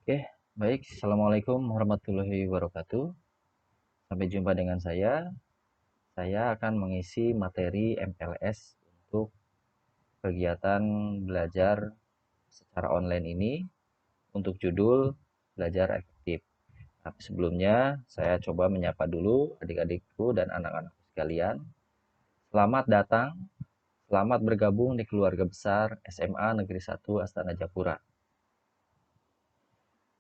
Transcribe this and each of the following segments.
Oke, baik. Assalamualaikum warahmatullahi wabarakatuh. Sampai jumpa dengan saya. Saya akan mengisi materi MLS untuk kegiatan belajar secara online ini untuk judul Belajar Efektif. Tapi sebelumnya, saya coba menyapa dulu adik-adikku dan anak-anakku sekalian. Selamat datang, selamat bergabung di keluarga besar SMA Negeri 1 Astana Japura.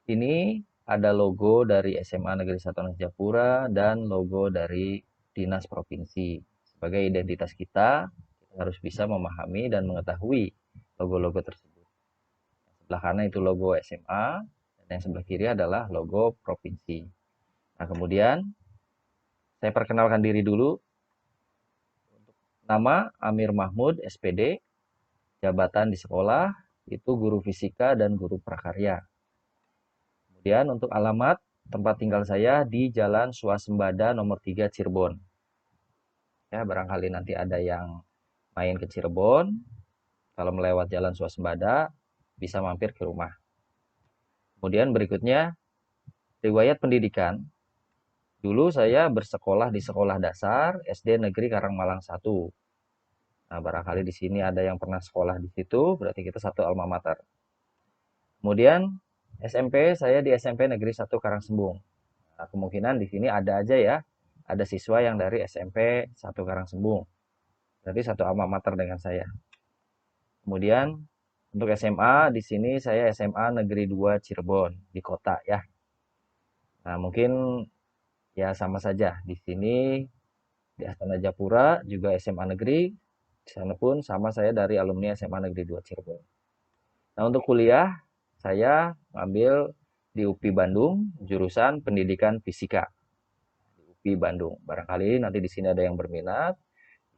Ini ada logo dari SMA Negeri 1 Japura dan logo dari Dinas Provinsi. Sebagai identitas kita harus bisa memahami dan mengetahui logo-logo tersebut. Sebelah kanan itu logo SMA, dan yang sebelah kiri adalah logo provinsi. Nah, kemudian saya perkenalkan diri dulu. Nama Amir Mahmud, SPD, jabatan di sekolah itu guru fisika dan guru prakarya. Kemudian untuk alamat tempat tinggal saya di Jalan Swasembada nomor 3 Cirebon. Ya, barangkali nanti ada yang main ke Cirebon, kalau melewat Jalan Swasembada bisa mampir ke rumah. Kemudian berikutnya riwayat pendidikan. Dulu saya bersekolah di sekolah dasar SD Negeri Karangmalang 1. Nah, barangkali di sini ada yang pernah sekolah di situ, berarti kita satu alma mater. Kemudian SMP saya di SMP Negeri 1 Karangsembung. Nah, kemungkinan di sini ada aja ya, ada siswa yang dari SMP 1 Karangsembung. Berarti satu alma mater dengan saya. Kemudian untuk SMA di sini saya SMA Negeri 2 Cirebon di kota ya. Nah, mungkin ya sama saja. Di sini di Astana Japura juga SMA Negeri. Di sana pun sama saya dari alumni SMA Negeri 2 Cirebon. Nah, untuk kuliah saya ngambil di UPI Bandung jurusan Pendidikan Fisika. Di UPI Bandung. Barangkali nanti di sini ada yang berminat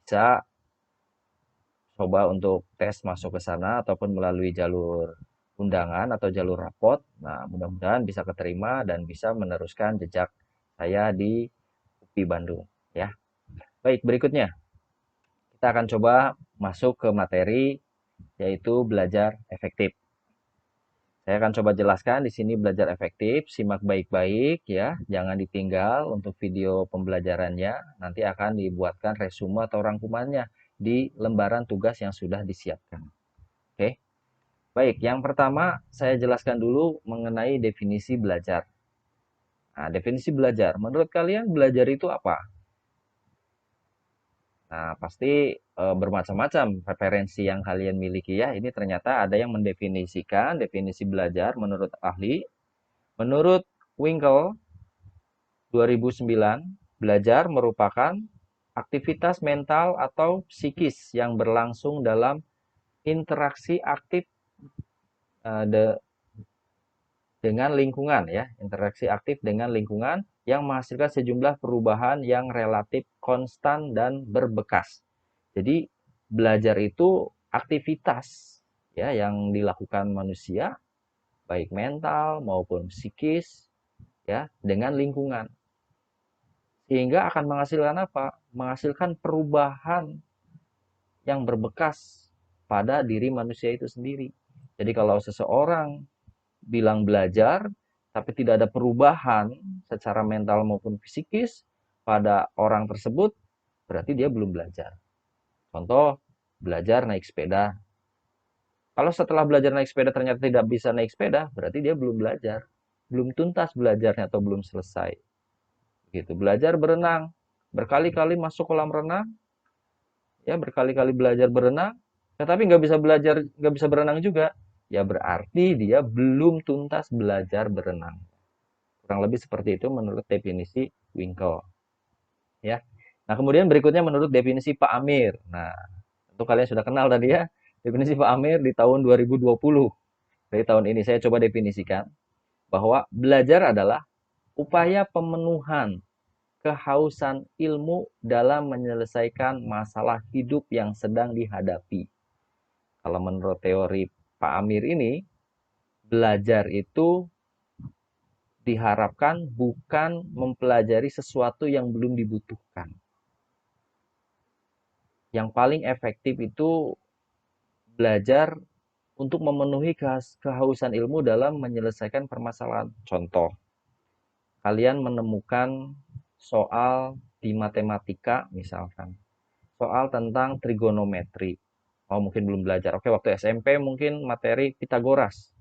bisa coba untuk tes masuk ke sana ataupun melalui jalur undangan atau jalur rapot. Nah, mudah-mudahan bisa keterima dan bisa meneruskan jejak saya di UPI Bandung ya. Baik, berikutnya kita akan coba masuk ke materi yaitu belajar efektif. Saya akan coba jelaskan di sini belajar efektif, simak baik-baik ya, jangan ditinggal untuk video pembelajarannya. Nanti akan dibuatkan resume atau rangkumannya di lembaran tugas yang sudah disiapkan. Oke. Baik, yang pertama saya jelaskan dulu mengenai definisi belajar. Nah, definisi belajar. Menurut kalian belajar itu apa? Nah, pasti bermacam-macam referensi yang kalian miliki ya. Ini ternyata ada yang mendefinisikan definisi belajar menurut ahli. Menurut Winkle 2009, belajar merupakan aktivitas mental atau psikis yang berlangsung dalam interaksi aktif eh, dengan lingkungan ya, interaksi aktif dengan lingkungan yang menghasilkan sejumlah perubahan yang relatif konstan dan berbekas. Jadi belajar itu aktivitas ya yang dilakukan manusia baik mental maupun psikis ya dengan lingkungan. Sehingga akan menghasilkan apa? Menghasilkan perubahan yang berbekas pada diri manusia itu sendiri. Jadi kalau seseorang bilang belajar, tapi tidak ada perubahan secara mental maupun psikis pada orang tersebut, berarti dia belum belajar. Contoh, belajar naik sepeda. Kalau setelah belajar naik sepeda ternyata tidak bisa naik sepeda, berarti dia belum belajar. Belum tuntas belajarnya atau belum selesai. Gitu. Belajar berenang, berkali-kali masuk kolam renang, ya berkali-kali belajar berenang, tetapi nggak bisa berenang juga. Ya berarti dia belum tuntas belajar berenang. Kurang lebih seperti itu menurut definisi Winkle. Ya. Nah, kemudian berikutnya menurut definisi Pak Amir. Nah, tentu kalian sudah kenal tadi ya, definisi Pak Amir di tahun 2020. Dari tahun ini saya coba definisikan bahwa belajar adalah upaya pemenuhan kehausan ilmu dalam menyelesaikan masalah hidup yang sedang dihadapi. Kalau menurut teori Pak Amir ini, belajar itu diharapkan bukan mempelajari sesuatu yang belum dibutuhkan. Yang paling efektif itu belajar untuk memenuhi kehausan ilmu dalam menyelesaikan permasalahan. Contoh, kalian menemukan soal di matematika misalkan, soal tentang trigonometri. Oh, mungkin belum belajar. Oke, waktu SMP mungkin materi Pitagoras.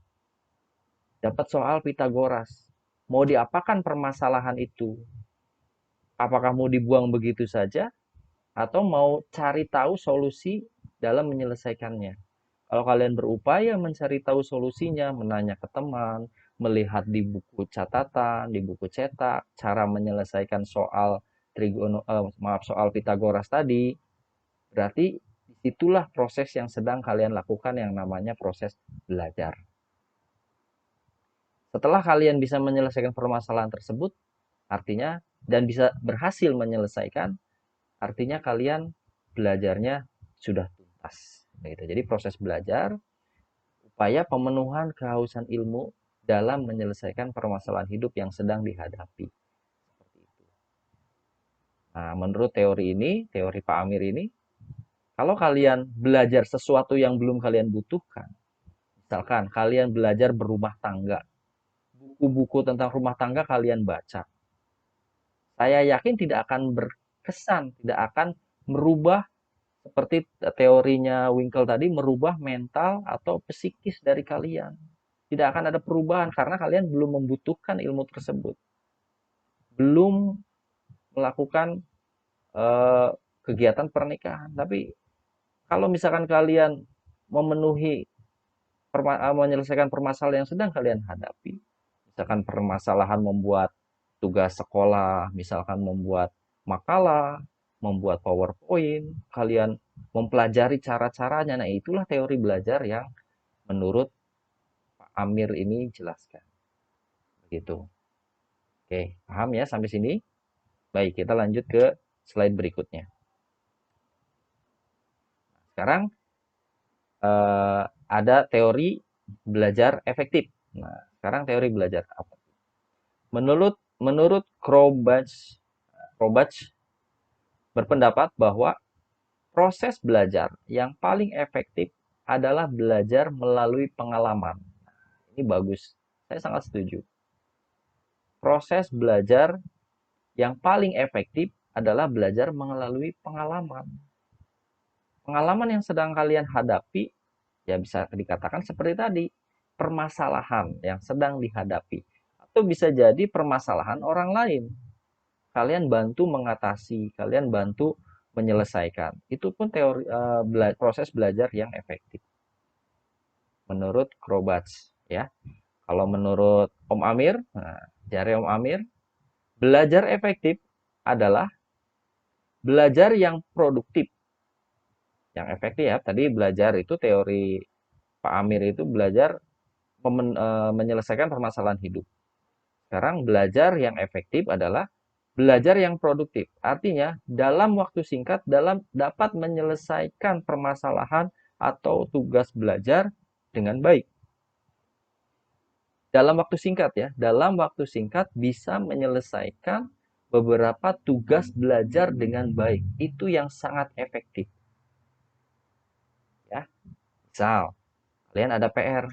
Dapat soal Pitagoras. Mau diapakan permasalahan itu? Apakah mau dibuang begitu saja atau mau cari tahu solusi dalam menyelesaikannya? Kalau kalian berupaya mencari tahu solusinya, menanya ke teman, melihat di buku catatan, di buku cetak, cara menyelesaikan soal soal Pitagoras tadi, berarti disitulah proses yang sedang kalian lakukan yang namanya proses belajar. Setelah kalian bisa menyelesaikan permasalahan tersebut, artinya dan bisa berhasil menyelesaikan, artinya kalian belajarnya sudah tuntas. Gitu. Jadi proses belajar, upaya pemenuhan kehausan ilmu dalam menyelesaikan permasalahan hidup yang sedang dihadapi. Seperti itu. Nah, menurut teori ini, teori Pak Amir ini, kalau kalian belajar sesuatu yang belum kalian butuhkan, misalkan kalian belajar berumah tangga, buku-buku tentang rumah tangga kalian baca, saya yakin tidak akan berkesan, tidak akan merubah seperti teorinya Winkle tadi, merubah mental atau psikis dari kalian. Tidak akan ada perubahan karena kalian belum membutuhkan ilmu tersebut. Belum melakukan kegiatan pernikahan. Tapi kalau misalkan kalian memenuhi menyelesaikan permasalahan yang sedang kalian hadapi, misalkan permasalahan membuat tugas sekolah, misalkan membuat makalah, membuat PowerPoint, kalian mempelajari cara-caranya. Nah, itulah teori belajar yang menurut Pak Amir ini jelaskan. Begitu. Oke, paham ya sampai sini? Baik, kita lanjut ke slide berikutnya. Sekarang ada teori belajar efektif. Nah, sekarang teori belajar apa? Menurut Krobach berpendapat bahwa proses belajar yang paling efektif adalah belajar melalui pengalaman. Ini bagus, saya sangat setuju. Proses belajar yang paling efektif adalah belajar melalui pengalaman. Pengalaman yang sedang kalian hadapi, ya bisa dikatakan seperti tadi, permasalahan yang sedang dihadapi. Atau bisa jadi permasalahan orang lain. Kalian bantu mengatasi, kalian bantu menyelesaikan. Itu pun teori proses belajar yang efektif. Menurut Krobach, ya. Kalau menurut Om Amir, nah, jari Om Amir, belajar efektif adalah belajar yang produktif. Yang efektif ya, tadi belajar itu teori Pak Amir itu belajar menyelesaikan permasalahan hidup. Sekarang belajar yang efektif adalah belajar yang produktif. Artinya dalam waktu singkat dapat menyelesaikan permasalahan atau tugas belajar dengan baik. Dalam waktu singkat ya, dalam waktu singkat bisa menyelesaikan beberapa tugas belajar dengan baik. Itu yang sangat efektif. Ya, misal kalian ada PR.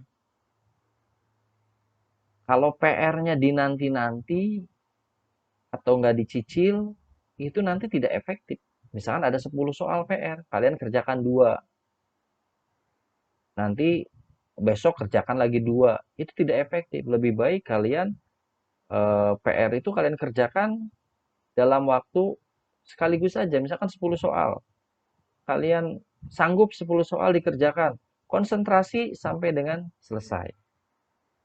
Kalau PR-nya dinanti-nanti atau nggak dicicil, itu nanti tidak efektif. Misalkan ada 10 soal PR, kalian kerjakan 2. Nanti besok kerjakan lagi 2. Itu tidak efektif. Lebih baik kalian PR itu kalian kerjakan dalam waktu sekaligus saja. Misalkan 10 soal. Kalian sanggup 10 soal dikerjakan. Konsentrasi sampai dengan selesai.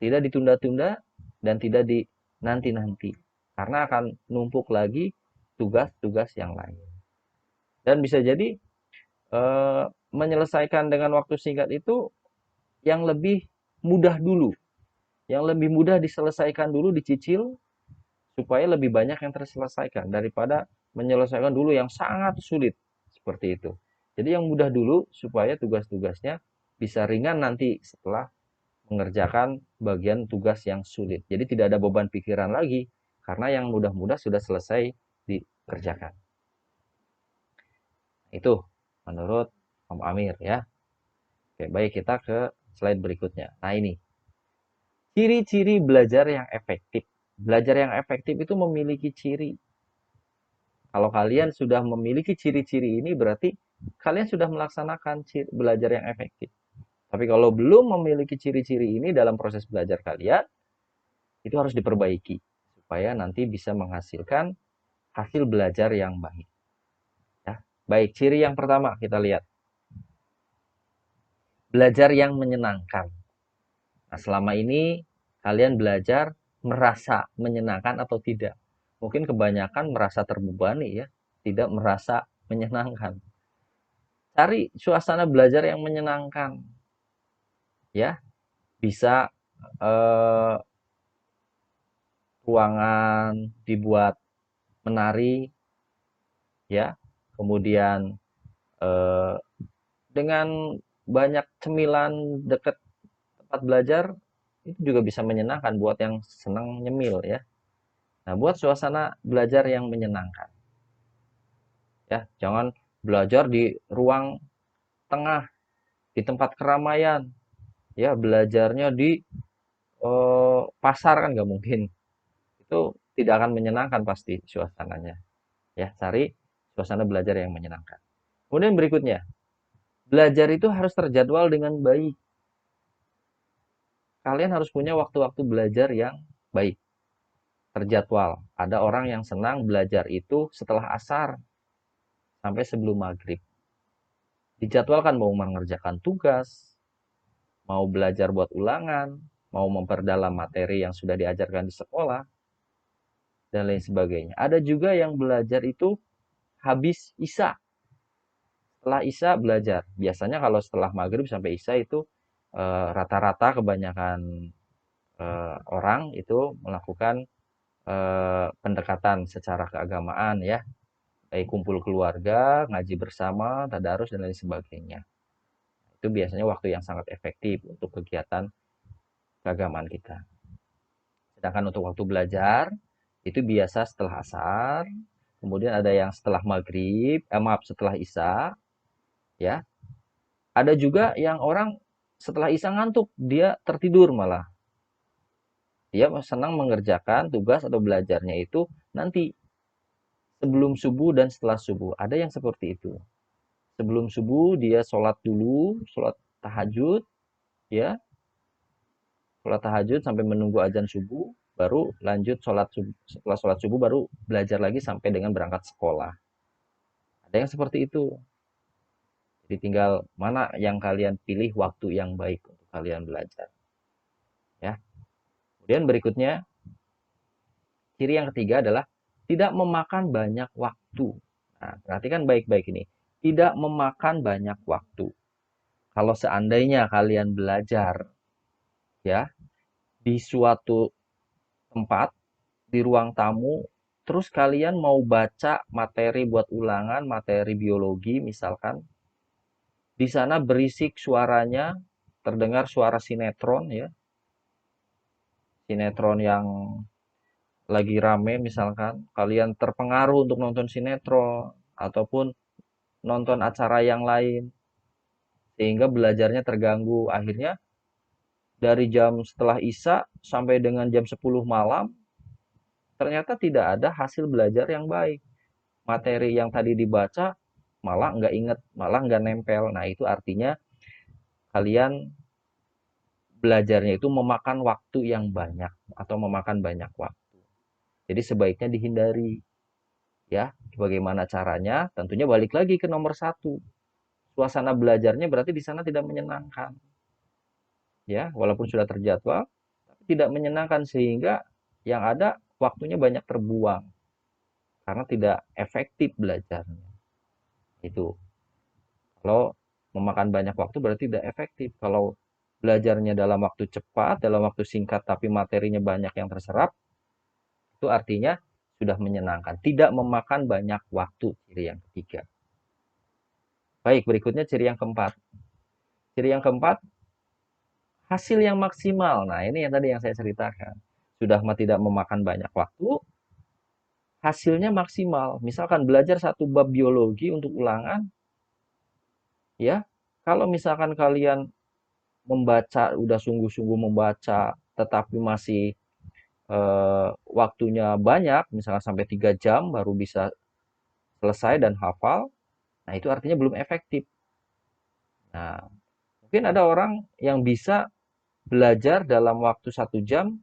Tidak ditunda-tunda dan tidak di nanti-nanti. Karena akan numpuk lagi tugas-tugas yang lain. Dan bisa jadi menyelesaikan dengan waktu singkat itu yang lebih mudah dulu. Yang lebih mudah diselesaikan dulu, dicicil, supaya lebih banyak yang terselesaikan daripada menyelesaikan dulu yang sangat sulit. Seperti itu. Jadi yang mudah dulu supaya tugas-tugasnya bisa ringan nanti setelah mengerjakan bagian tugas yang sulit. Jadi tidak ada beban pikiran lagi karena yang mudah-mudah sudah selesai dikerjakan. Itu menurut Om Amir ya. Oke, baik kita ke slide berikutnya. Nah ini, ciri-ciri belajar yang efektif. Belajar yang efektif itu memiliki ciri. Kalau kalian sudah memiliki ciri-ciri ini, berarti kalian sudah melaksanakan belajar yang efektif. Tapi kalau belum memiliki ciri-ciri ini dalam proses belajar kalian, itu harus diperbaiki supaya nanti bisa menghasilkan hasil belajar yang baik. Ya. Baik, ciri yang pertama kita lihat. Belajar yang menyenangkan. Nah, selama ini kalian belajar merasa menyenangkan atau tidak? Mungkin kebanyakan merasa terbebani ya, tidak merasa menyenangkan. Cari suasana belajar yang menyenangkan. Ya, bisa ruangan dibuat menarik ya. Kemudian dengan banyak cemilan dekat tempat belajar itu juga bisa menyenangkan buat yang senang nyemil ya. Nah, buat suasana belajar yang menyenangkan. Ya, jangan belajar di ruang tengah, di tempat keramaian. Ya, belajarnya di pasar kan nggak mungkin. Itu tidak akan menyenangkan pasti suasananya. Ya, cari suasana belajar yang menyenangkan. Kemudian berikutnya, belajar itu harus terjadwal dengan baik. Kalian harus punya waktu-waktu belajar yang baik, terjadwal. Ada orang yang senang belajar itu setelah asar sampai sebelum maghrib. Dijadwalkan mau mengerjakan tugas, mau belajar buat ulangan, mau memperdalam materi yang sudah diajarkan di sekolah, dan lain sebagainya. Ada juga yang belajar itu habis isya. Setelah isya belajar. Biasanya kalau setelah maghrib sampai isya itu rata-rata kebanyakan orang itu melakukan pendekatan secara keagamaan ya. Kayak kumpul keluarga, ngaji bersama, tadarus, dan lain sebagainya. Itu biasanya waktu yang sangat efektif untuk kegiatan keagamaan kita. Sedangkan untuk waktu belajar, itu biasa setelah asar, kemudian ada yang setelah maghrib, maaf setelah isya, ya. Ada juga yang orang setelah isya ngantuk, dia tertidur malah. Dia senang mengerjakan tugas atau belajarnya itu nanti sebelum subuh dan setelah subuh. Ada yang seperti itu. Sebelum subuh dia sholat dulu, sholat tahajud, ya, sholat tahajud sampai menunggu azan subuh, baru lanjut sholat subuh. Setelah sholat subuh baru belajar lagi sampai dengan berangkat sekolah. Ada yang seperti itu. Jadi tinggal mana yang kalian pilih waktu yang baik untuk kalian belajar. Ya. Kemudian berikutnya, ciri yang ketiga adalah tidak memakan banyak waktu. Nah, perhatikan baik-baik ini. Tidak memakan banyak waktu. Kalau seandainya kalian belajar ya di suatu tempat, di ruang tamu, terus kalian mau baca materi buat ulangan, materi biologi misalkan, di sana berisik suaranya, terdengar suara sinetron ya, sinetron yang lagi rame misalkan, kalian terpengaruh untuk nonton sinetron ataupun nonton acara yang lain, sehingga belajarnya terganggu. Akhirnya dari jam setelah isya sampai dengan jam 10 malam, ternyata tidak ada hasil belajar yang baik. Materi yang tadi dibaca malah nggak inget, malah nggak nempel. Nah itu artinya kalian belajarnya itu memakan waktu yang banyak atau memakan banyak waktu. Jadi sebaiknya dihindari. Ya, bagaimana caranya? Tentunya balik lagi ke nomor satu. Suasana belajarnya berarti di sana tidak menyenangkan. Ya, walaupun sudah terjadwal, tapi tidak menyenangkan sehingga yang ada waktunya banyak terbuang karena tidak efektif belajarnya. Itu. Kalau memakan banyak waktu berarti tidak efektif. Kalau belajarnya dalam waktu cepat, dalam waktu singkat tapi materinya banyak yang terserap, itu artinya sudah menyenangkan. Tidak memakan banyak waktu, ciri yang ketiga. Baik, berikutnya ciri yang keempat. Ciri yang keempat, hasil yang maksimal. Nah, ini yang tadi yang saya ceritakan. Sudah tidak memakan banyak waktu, hasilnya maksimal. Misalkan belajar satu bab biologi untuk ulangan, ya. Kalau misalkan kalian membaca, udah sungguh-sungguh membaca, tetapi masih waktunya banyak, misalnya sampai 3 jam baru bisa selesai dan hafal, nah itu artinya belum efektif. Nah, mungkin ada orang yang bisa belajar dalam waktu 1 jam,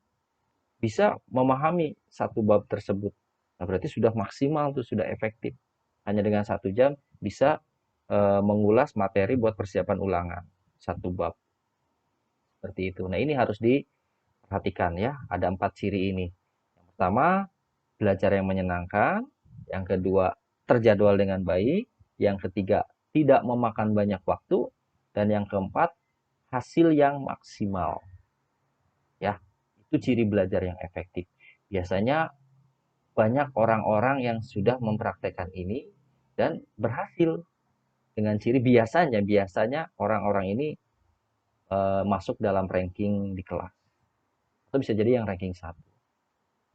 bisa memahami satu bab tersebut. Nah, berarti sudah maksimal tuh, sudah efektif. Hanya dengan 1 jam bisa mengulas materi buat persiapan ulangan satu bab. Seperti itu. Nah, ini harus diperhatikan ya. Ada 4 ciri ini. Yang pertama, belajar yang menyenangkan. Yang kedua, terjadwal dengan baik. Yang ketiga, tidak memakan banyak waktu. Dan yang keempat, hasil yang maksimal. Ya, itu ciri belajar yang efektif. Biasanya banyak orang-orang yang sudah mempraktekkan ini dan berhasil dengan ciri biasanya orang-orang ini masuk dalam ranking di kelas. Atau bisa jadi yang ranking 1.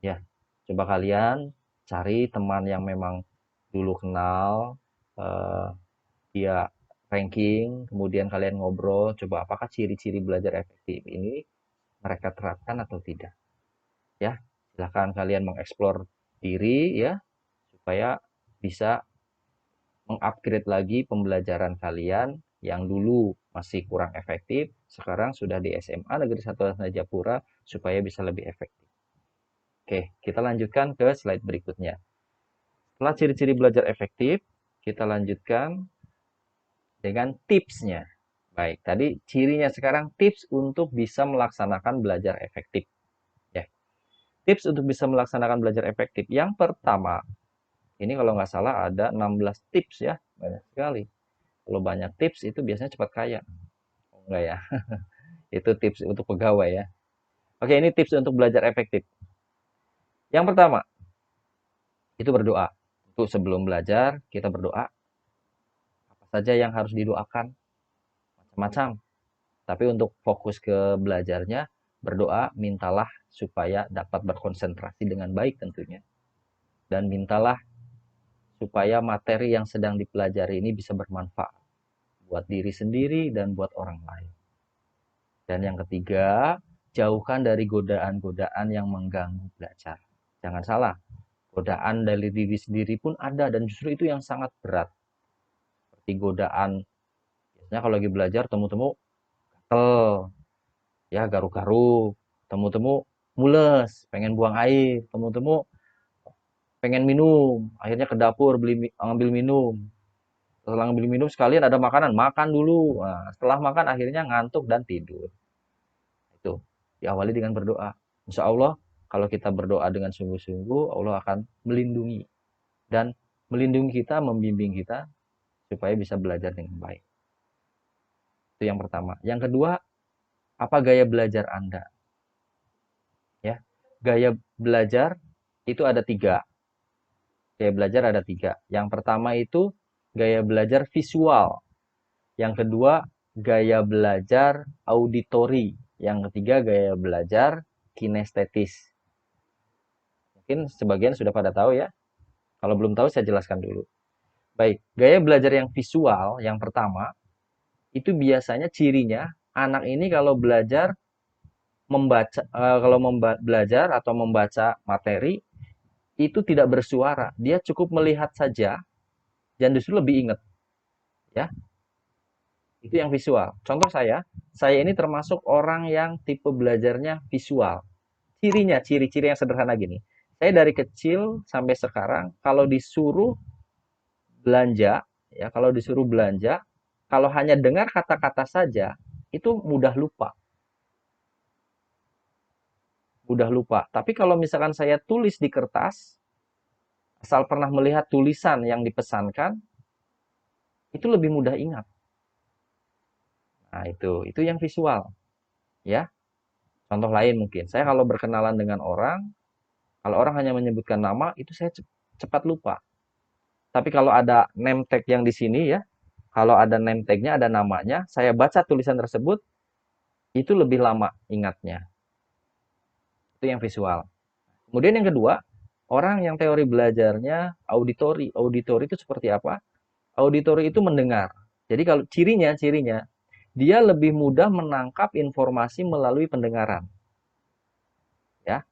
Ya, coba kalian cari teman yang memang dulu kenal, eh, dia ranking, kemudian kalian ngobrol, coba apakah ciri-ciri belajar efektif ini mereka terapkan atau tidak. Ya, silahkan kalian mengeksplor diri ya, supaya bisa mengupgrade lagi pembelajaran kalian yang dulu masih kurang efektif, sekarang sudah di SMA Negeri 1 Japura supaya bisa lebih efektif. Oke, kita lanjutkan ke slide berikutnya. Setelah ciri-ciri belajar efektif, kita lanjutkan dengan tipsnya. Baik, tadi cirinya, sekarang tips untuk bisa melaksanakan belajar efektif. Ya, tips untuk bisa melaksanakan belajar efektif. Yang pertama, ini kalau nggak salah ada 16 tips ya, banyak sekali. Kalau banyak tips itu biasanya cepat kaya. Oh, enggak ya, itu tips untuk pegawai ya. Oke, ini tips untuk belajar efektif. Yang pertama, itu berdoa. Untuk sebelum belajar, kita berdoa. Apa saja yang harus didoakan? Macam-macam. Tapi untuk fokus ke belajarnya, berdoa, mintalah supaya dapat berkonsentrasi dengan baik tentunya. Dan mintalah supaya materi yang sedang dipelajari ini bisa bermanfaat buat diri sendiri dan buat orang lain. Dan yang ketiga, jauhkan dari godaan-godaan yang mengganggu belajar. Jangan salah, godaan dari diri sendiri pun ada dan justru itu yang sangat berat. Seperti godaan, biasanya kalau lagi belajar temu-temu gatel, ya garuk-garuk, temu-temu mules, pengen buang air, temu-temu pengen minum, akhirnya ke dapur ngambil minum. Setelah ngambil minum sekalian ada makanan, makan dulu. Nah, setelah makan akhirnya ngantuk dan tidur. Itu diawali dengan berdoa. Insya Allah kalau kita berdoa dengan sungguh-sungguh, Allah akan melindungi dan melindungi kita, membimbing kita supaya bisa belajar dengan baik. Itu yang pertama. Yang kedua, apa gaya belajar Anda? Ya, gaya belajar itu ada 3. Gaya belajar ada 3. Yang pertama itu gaya belajar visual. Yang kedua, gaya belajar auditori. Yang ketiga, gaya belajar kinestetis. Mungkin sebagian sudah pada tahu ya. Kalau belum tahu, saya jelaskan dulu. Baik, gaya belajar yang visual, yang pertama, itu biasanya cirinya, anak ini kalau belajar membaca, belajar atau membaca materi, itu tidak bersuara. Dia cukup melihat saja, dan justru lebih ingat. Ya, itu yang visual. Contoh saya ini termasuk orang yang tipe belajarnya visual. Cirinya, ciri-ciri yang sederhana gini. Saya dari kecil sampai sekarang, kalau disuruh belanja, ya kalau disuruh belanja, kalau hanya dengar kata-kata saja, itu mudah lupa. Mudah lupa. Tapi kalau misalkan saya tulis di kertas, asal pernah melihat tulisan yang dipesankan, itu lebih mudah ingat. Nah, itu yang visual, ya. Contoh lain mungkin, saya kalau berkenalan dengan orang, kalau orang hanya menyebutkan nama, itu saya cepat lupa. Tapi kalau ada name tag yang di sini ya, kalau ada name tag-nya, ada namanya, saya baca tulisan tersebut, itu lebih lama ingatnya. Itu yang visual. Kemudian yang kedua, orang yang teori belajarnya auditori. Auditori itu seperti apa? Auditori itu mendengar. Jadi kalau cirinya dia lebih mudah menangkap informasi melalui pendengaran. Ya,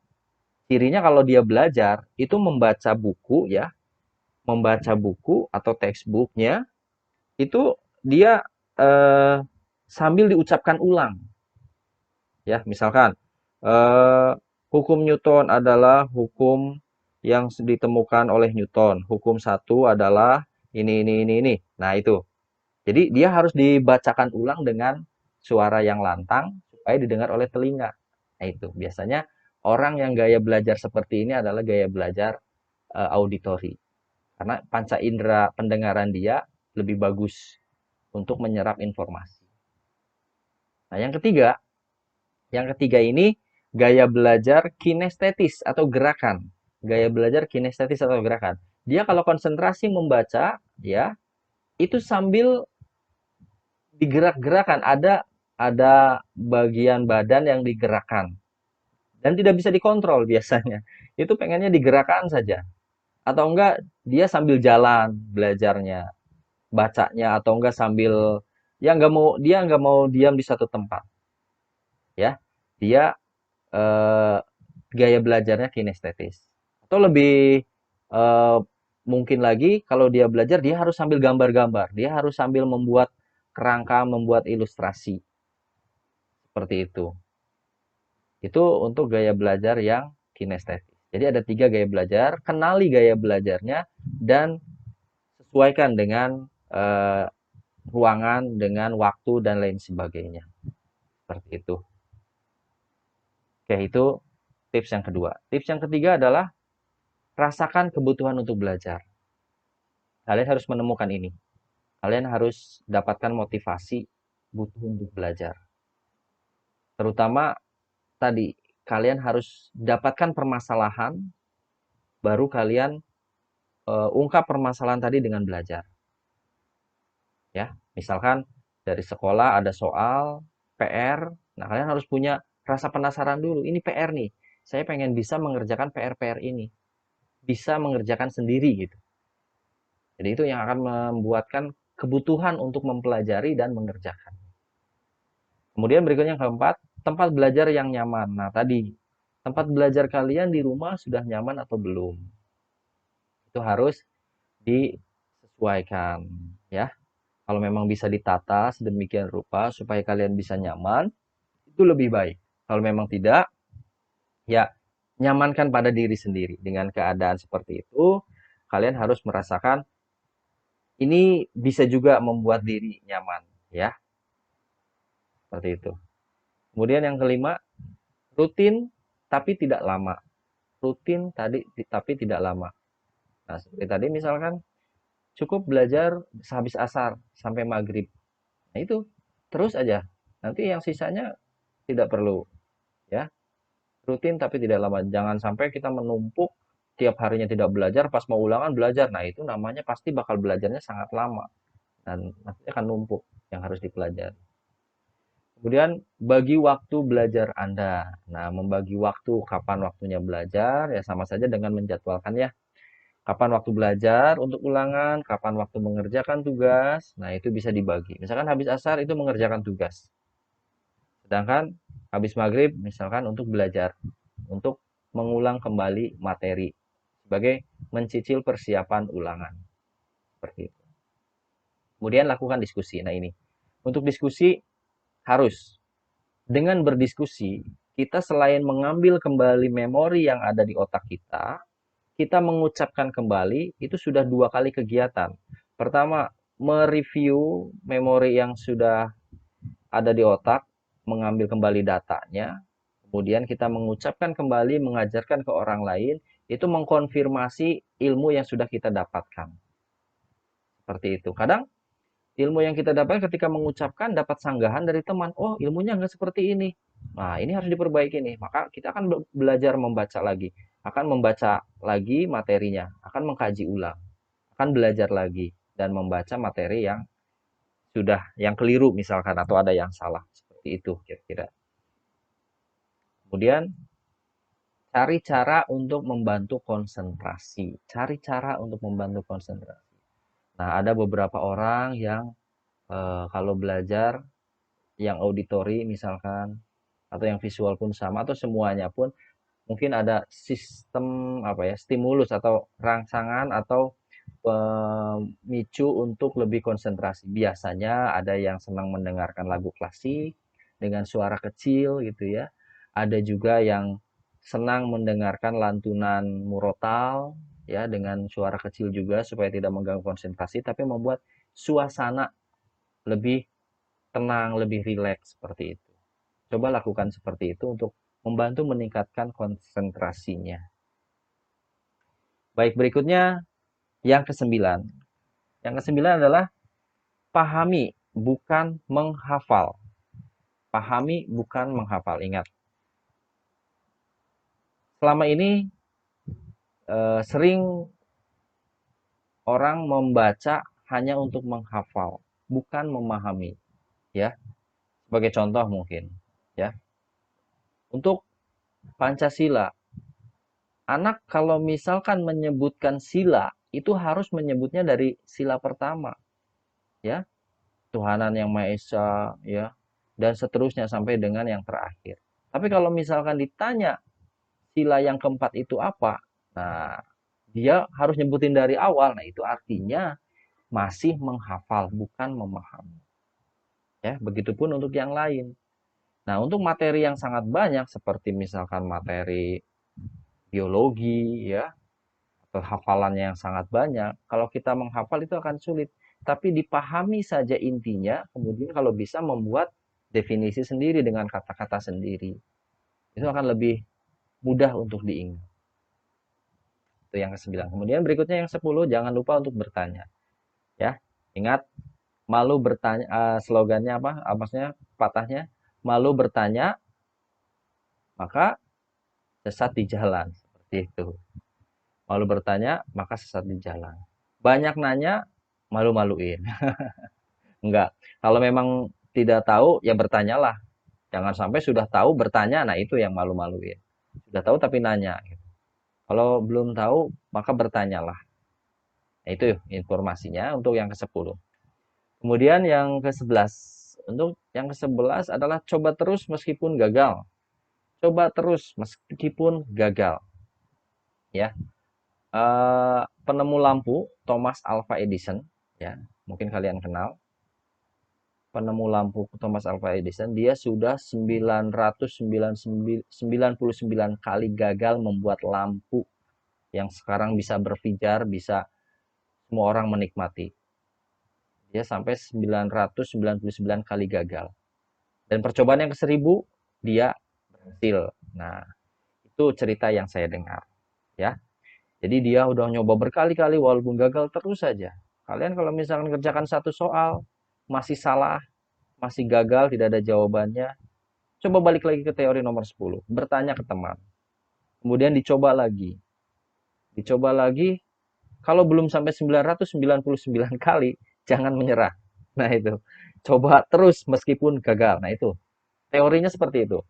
cirinya kalau dia belajar itu membaca buku ya, membaca buku atau textbooknya itu dia sambil diucapkan ulang. Ya, misalkan hukum Newton adalah hukum yang ditemukan oleh Newton. Hukum satu adalah ini. Nah, itu. Jadi dia harus dibacakan ulang dengan suara yang lantang supaya didengar oleh telinga. Nah, itu biasanya orang yang gaya belajar seperti ini adalah gaya belajar auditori. Karena panca indera pendengaran dia lebih bagus untuk menyerap informasi. Nah, yang ketiga ini gaya belajar kinestetis atau gerakan. Gaya belajar kinestetis atau gerakan. Dia kalau konsentrasi membaca, ya, itu sambil digerak-gerakan, ada bagian badan yang digerakkan dan tidak bisa dikontrol biasanya. Itu pengennya digerakkan saja. Atau enggak dia sambil jalan belajarnya, bacanya atau enggak sambil ya nggak mau diam di satu tempat, ya. Dia eh, gaya belajarnya kinestetis. Atau lebih eh, mungkin lagi kalau dia belajar dia harus sambil gambar-gambar, dia harus sambil membuat kerangka, membuat ilustrasi seperti itu. Itu untuk gaya belajar yang kinestetis. Jadi ada 3 gaya belajar, kenali gaya belajarnya dan sesuaikan dengan ruangan, dengan waktu dan lain sebagainya. Seperti itu. Oke, itu tips yang kedua. Tips yang ketiga adalah rasakan kebutuhan untuk belajar. Kalian harus menemukan ini. Kalian harus dapatkan motivasi butuh untuk belajar. Terutama tadi, kalian harus dapatkan permasalahan, baru kalian ungkap permasalahan tadi dengan belajar. Ya, misalkan dari sekolah ada soal PR, nah kalian harus punya rasa penasaran dulu. Ini PR nih, saya pengen bisa mengerjakan PR-PR ini, bisa mengerjakan sendiri gitu. Jadi itu yang akan membuatkan kebutuhan untuk mempelajari dan mengerjakan. Kemudian berikutnya yang keempat, tempat belajar yang nyaman. Nah tadi, tempat belajar kalian di rumah sudah nyaman atau belum? Itu harus disesuaikan ya. Kalau memang bisa ditata sedemikian rupa supaya kalian bisa nyaman, itu lebih baik. Kalau memang tidak, ya nyamankan pada diri sendiri. Dengan keadaan seperti itu, kalian harus merasakan ini bisa juga membuat diri nyaman, ya. Seperti itu. Kemudian yang kelima, rutin tapi tidak lama. Rutin tadi tapi tidak lama. Nah, seperti tadi misalkan cukup belajar sehabis asar sampai maghrib. Nah, itu terus aja. Nanti yang sisanya tidak perlu, ya. Rutin tapi tidak lama. Jangan sampai kita menumpuk tiap harinya tidak belajar, pas mau ulangan belajar. Nah, itu namanya pasti bakal belajarnya sangat lama dan nanti akan numpuk yang harus dipelajari. Kemudian bagi waktu belajar Anda. Nah, membagi waktu, kapan waktunya belajar, ya sama saja dengan menjadwalkan ya. Kapan waktu belajar untuk ulangan, kapan waktu mengerjakan tugas. Nah, itu bisa dibagi. Misalkan habis asar itu mengerjakan tugas. Sedangkan habis maghrib misalkan untuk belajar, untuk mengulang kembali materi sebagai mencicil persiapan ulangan. Seperti itu. Kemudian lakukan diskusi. Nah, ini. Untuk diskusi harus dengan berdiskusi, kita selain mengambil kembali memori yang ada di otak kita mengucapkan kembali itu sudah 2 kali kegiatan. Pertama, mereview memori yang sudah ada di otak, mengambil kembali datanya, kemudian kita mengucapkan kembali, mengajarkan ke orang lain, itu mengkonfirmasi ilmu yang sudah kita dapatkan. Seperti itu. Kadang ilmu yang kita dapatkan ketika mengucapkan dapat sanggahan dari teman, oh ilmunya nggak seperti ini. Nah, ini harus diperbaiki nih. Maka kita akan belajar membaca lagi, akan membaca lagi materinya, akan mengkaji ulang, akan belajar lagi dan membaca materi yang keliru misalkan atau ada yang salah. Seperti itu kira-kira. Kemudian cari cara untuk membantu konsentrasi. Cari cara untuk membantu konsentrasi. Nah, ada beberapa orang yang kalau belajar yang auditory misalkan, atau yang visual pun sama, atau semuanya pun mungkin ada sistem apa ya, stimulus atau rangsangan atau pemicu untuk lebih konsentrasi. Biasanya ada yang senang mendengarkan lagu klasik dengan suara kecil gitu ya. Ada juga yang senang mendengarkan lantunan murotal ya dengan suara kecil juga supaya tidak mengganggu konsentrasi tapi membuat suasana lebih tenang, lebih rileks seperti itu. Coba lakukan seperti itu untuk membantu meningkatkan konsentrasinya. Baik, berikutnya yang kesembilan. Yang kesembilan adalah pahami, bukan menghafal. Pahami, bukan menghafal. Ingat, selama ini sering orang membaca hanya untuk menghafal, bukan memahami. Ya, sebagai contoh mungkin. Ya, untuk Pancasila, anak kalau misalkan menyebutkan sila, itu harus menyebutnya dari sila pertama. Ya, Tuhanan yang Maha Esa, ya, dan seterusnya sampai dengan yang terakhir. Tapi kalau misalkan ditanya sila yang keempat itu apa, nah dia harus nyebutin dari awal. Nah itu artinya masih menghafal, bukan memahami. Ya, begitupun untuk yang lain. Nah untuk materi yang sangat banyak seperti misalkan materi biologi, ya, atau hafalannya yang sangat banyak, kalau kita menghafal itu akan sulit. Tapi dipahami saja intinya, kemudian kalau bisa membuat definisi sendiri dengan kata-kata sendiri. Itu akan lebih mudah untuk diingat. Itu yang ke-9. Kemudian berikutnya yang 10, jangan lupa untuk bertanya. Ya, ingat, malu bertanya, slogannya apa? Maksudnya patahnya, malu bertanya, maka sesat di jalan. Seperti itu. Malu bertanya, maka sesat di jalan. Banyak nanya, malu-maluin. Enggak. Kalau memang tidak tahu, ya bertanyalah. Jangan sampai sudah tahu bertanya, nah itu yang malu-maluin. Sudah tahu tapi nanya. Kalau belum tahu, maka bertanyalah. Nah, itu informasinya untuk yang ke-10. Kemudian yang ke-11. Untuk yang ke-11 adalah coba terus meskipun gagal. Coba terus meskipun gagal. Ya. Penemu lampu Thomas Alva Edison, ya, mungkin kalian kenal. Penemu lampu Thomas Alva Edison, dia sudah 999 kali gagal membuat lampu yang sekarang bisa berpijar, bisa semua orang menikmati. Dia sampai 999 kali gagal. Dan percobaan yang ke-1000 dia berhasil. Nah, itu cerita yang saya dengar, ya. Jadi dia udah nyoba berkali-kali walaupun gagal terus saja. Kalian kalau misalkan kerjakan satu soal masih salah, masih gagal, tidak ada jawabannya, coba balik lagi ke teori nomor 10, bertanya ke teman. Kemudian dicoba lagi. Dicoba lagi, kalau belum sampai 999 kali, jangan menyerah. Nah itu, coba terus meskipun gagal. Nah itu, teorinya seperti itu.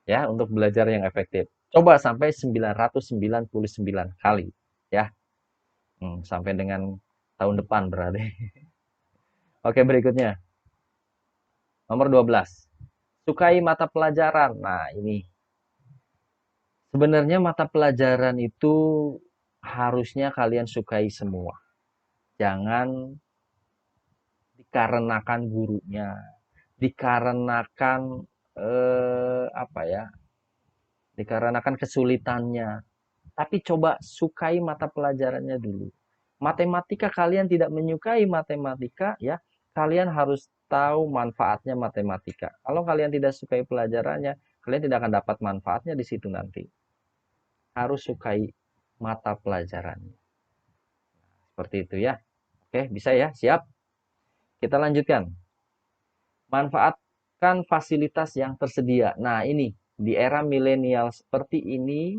Ya, untuk belajar yang efektif. Coba sampai 999 kali. Ya, sampai dengan tahun depan berarti. Oke, berikutnya. Nomor 12. Sukai mata pelajaran. Nah, ini. Sebenarnya mata pelajaran itu harusnya kalian sukai semua. Jangan dikarenakan gurunya, dikarenakan apa ya? Dikarenakan kesulitannya. Tapi coba sukai mata pelajarannya dulu. Matematika kalian tidak menyukai matematika, ya, kalian harus tahu manfaatnya matematika. Kalau kalian tidak sukai pelajarannya, kalian tidak akan dapat manfaatnya di situ nanti. Harus sukai mata pelajarannya. Seperti itu ya. Oke, bisa ya? Siap? Kita lanjutkan. Manfaatkan fasilitas yang tersedia. Nah, ini di era milenial seperti ini,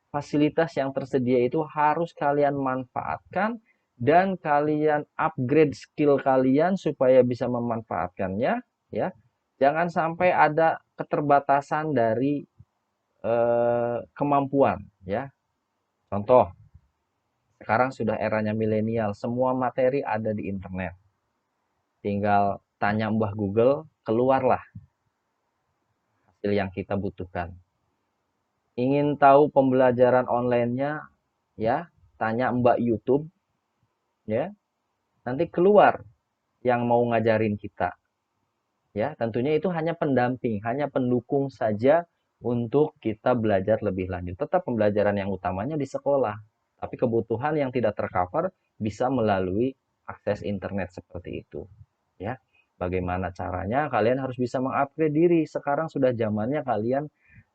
fasilitas yang tersedia itu harus kalian manfaatkan dan kalian upgrade skill kalian supaya bisa memanfaatkannya, ya. Jangan sampai ada keterbatasan dari kemampuan, ya. Contoh, sekarang sudah eranya milenial, semua materi ada di internet. Tinggal tanya Mbah Google, keluarlah hasil yang kita butuhkan. Ingin tahu pembelajaran online-nya, ya, tanya Mbak YouTube, ya. Nanti keluar yang mau ngajarin kita. Ya, tentunya itu hanya pendamping, hanya pendukung saja untuk kita belajar lebih lanjut. Tetap pembelajaran yang utamanya di sekolah, tapi kebutuhan yang tidak tercover bisa melalui akses internet seperti itu. Ya, bagaimana caranya? Kalian harus bisa mengupgrade diri. Sekarang sudah zamannya kalian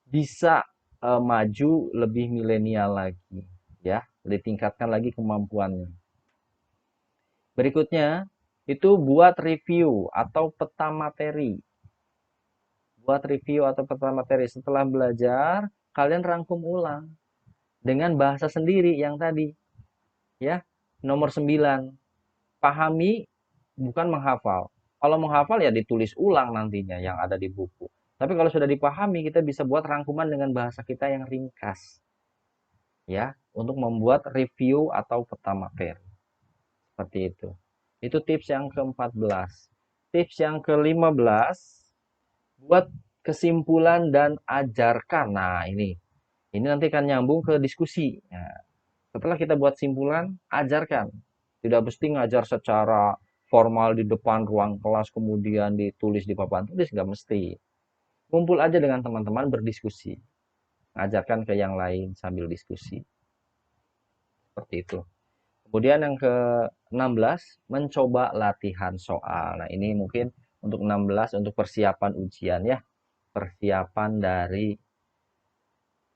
bisa maju lebih milenial lagi, ya, ditingkatkan lagi kemampuannya. Berikutnya, itu buat review atau peta materi. Buat review atau peta materi setelah belajar, kalian rangkum ulang dengan bahasa sendiri yang tadi. Ya, nomor 9, pahami bukan menghafal. Kalau menghafal ya ditulis ulang nantinya yang ada di buku. Tapi kalau sudah dipahami, kita bisa buat rangkuman dengan bahasa kita yang ringkas. Ya, untuk membuat review atau peta materi. Seperti itu. Itu tips yang ke-14. Tips yang ke-15, buat kesimpulan dan ajarkan. Nah, ini nanti akan nyambung ke diskusi. Nah, setelah kita buat simpulan, ajarkan. Tidak mesti ngajar secara formal di depan ruang kelas, kemudian ditulis di papan tulis, nggak mesti. Kumpul aja dengan teman-teman berdiskusi. Ajarkan ke yang lain sambil diskusi. Seperti itu. Kemudian yang ke-16, mencoba latihan soal. Nah, ini mungkin untuk 16 untuk persiapan ujian ya. Persiapan dari